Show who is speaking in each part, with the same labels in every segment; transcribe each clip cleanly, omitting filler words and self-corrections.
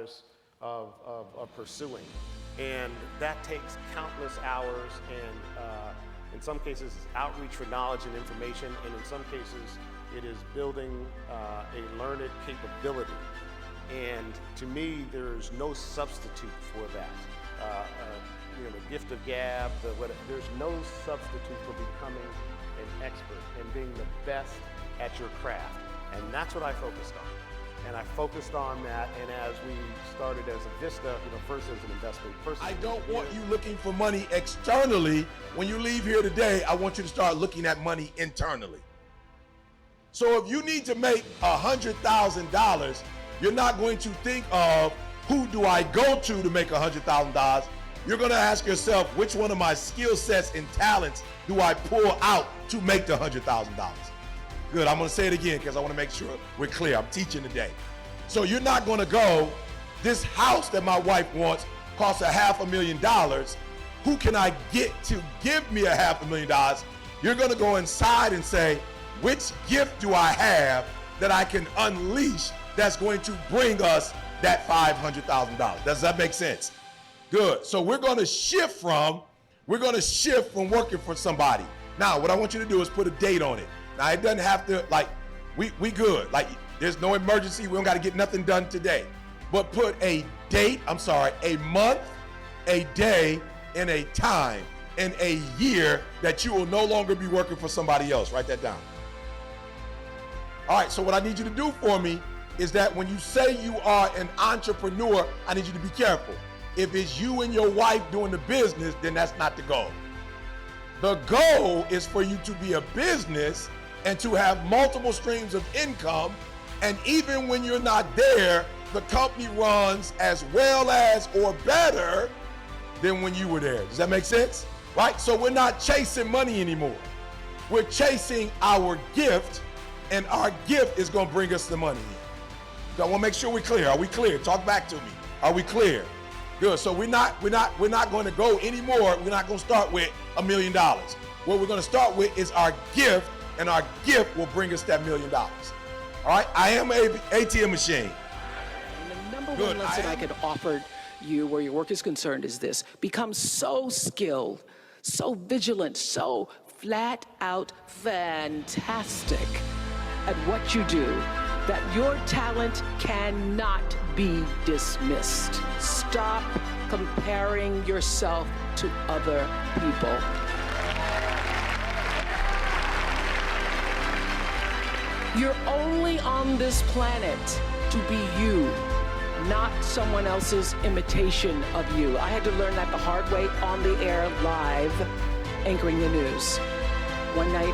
Speaker 1: desirous of pursuing. And that takes countless hours, and in some cases it's outreach for knowledge and information, and in some cases it is building a learned capability. And to me, there's no substitute for that. The gift of gab, there's no substitute for becoming an expert and being the best at your craft. And that's what I focused on. And I focused on that, and as we started as a Vista, first as an investment person.
Speaker 2: I don't want you looking for money externally. When you leave here today, I want you to start looking at money internally. So if you need to make $100,000, you're not going to think of who do I go to make $100,000. You're going to ask yourself, which one of my skill sets and talents do I pull out to make the $100,000? Good, I'm going to say it again because I want to make sure we're clear. I'm teaching today. So you're not going to go, this house that my wife wants costs $500,000. Who can I get to give me $500,000? You're going to go inside and say, which gift do I have that I can unleash that's going to bring us that $500,000? Does that make sense? Good. So we're going to shift from working for somebody. Now, what I want you to do is put a date on it. Now, it doesn't have to, we good. There's no emergency. We don't got to get nothing done today. But put a date, a month, a day, and a time, and a year that you will no longer be working for somebody else. Write that down. All right, so what I need you to do for me is that when you say you are an entrepreneur, I need you to be careful. If it's you and your wife doing the business, then that's not the goal. The goal is for you to be a business and to have multiple streams of income. And even when you're not there, the company runs as well as or better than when you were there. Does that make sense? Right? So we're not chasing money anymore. We're chasing our gift, and our gift is going to bring us the money in. So I want to make sure we're clear. Are we clear? Talk back to me. Are we clear? Good. So we're not going to go anymore. We're not going to start with $1 million. What we're going to start with is our gift, and our gift will bring us that $1 million. All right. I am an ATM machine.
Speaker 3: And the number one lesson I could offer you where your work is concerned is this: become so skilled, so vigilant, so flat out fantastic at what you do that your talent cannot be dismissed. Stop comparing yourself to other people. You're only on this planet to be you, not someone else's imitation of you. I had to learn that the hard way on the air, live, anchoring the news. One night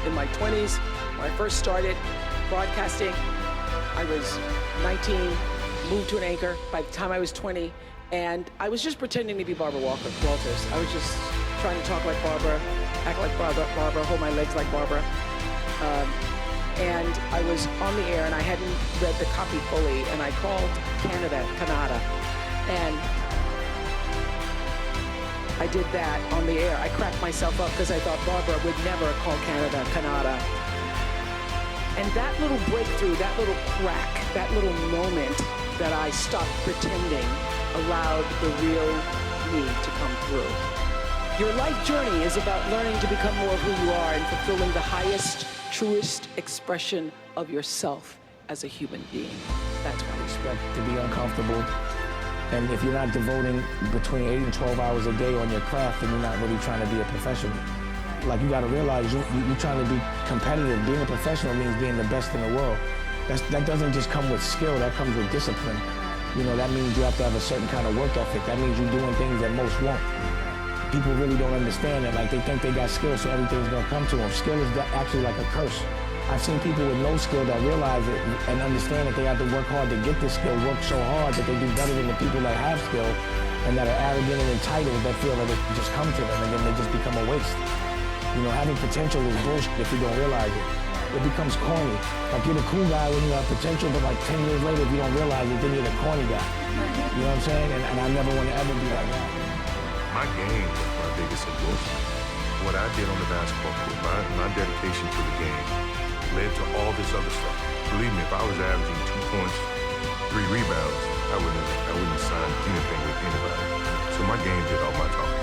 Speaker 3: in my 20s, when I first started broadcasting, I was 19, moved to an anchor by the time I was 20, and I was just pretending to be Barbara Walters. I was just trying to talk like Barbara, act like Barbara, hold my legs like Barbara. And I was on the air, and I hadn't read the copy fully, and I called Canada, and I did that on the air. I cracked myself up because I thought Barbara would never call Canada. And that little breakthrough, that little crack, that little moment that I stopped pretending allowed the real me to come through. Your life journey is about learning to become more of who you are and fulfilling the highest, truest expression of yourself as a human being. That's why I
Speaker 4: expect to be uncomfortable. And if you're not devoting between 8 and 12 hours a day on your craft, then you're not really trying to be a professional. Like, you gotta realize you're trying to be competitive. Being a professional means being the best in the world. That doesn't just come with skill, that comes with discipline. That means you have to have a certain kind of work ethic. That means you're doing things that most won't. People really don't understand that. Like, they think they got skill, so everything's gonna come to them. Skill is actually like a curse. I've seen people with no skill that realize it and understand that they have to work hard to get this skill, work so hard that they do better than the people that have skill and that are arrogant and entitled, that feel that it can just come to them, and then they just become a waste. Having potential is bullshit if you don't realize it. It becomes corny. Like, you're the cool guy when you have potential, but like 10 years later, if you don't realize it, then you're the corny guy. You know what I'm saying? And I never want to ever be like that.
Speaker 5: My game was my biggest endorsement. What I did on the basketball court, my dedication to the game led to all this other stuff. Believe me, if I was averaging 2 points, 3 rebounds, I wouldn't sign anything with anybody. So my game did all my talking.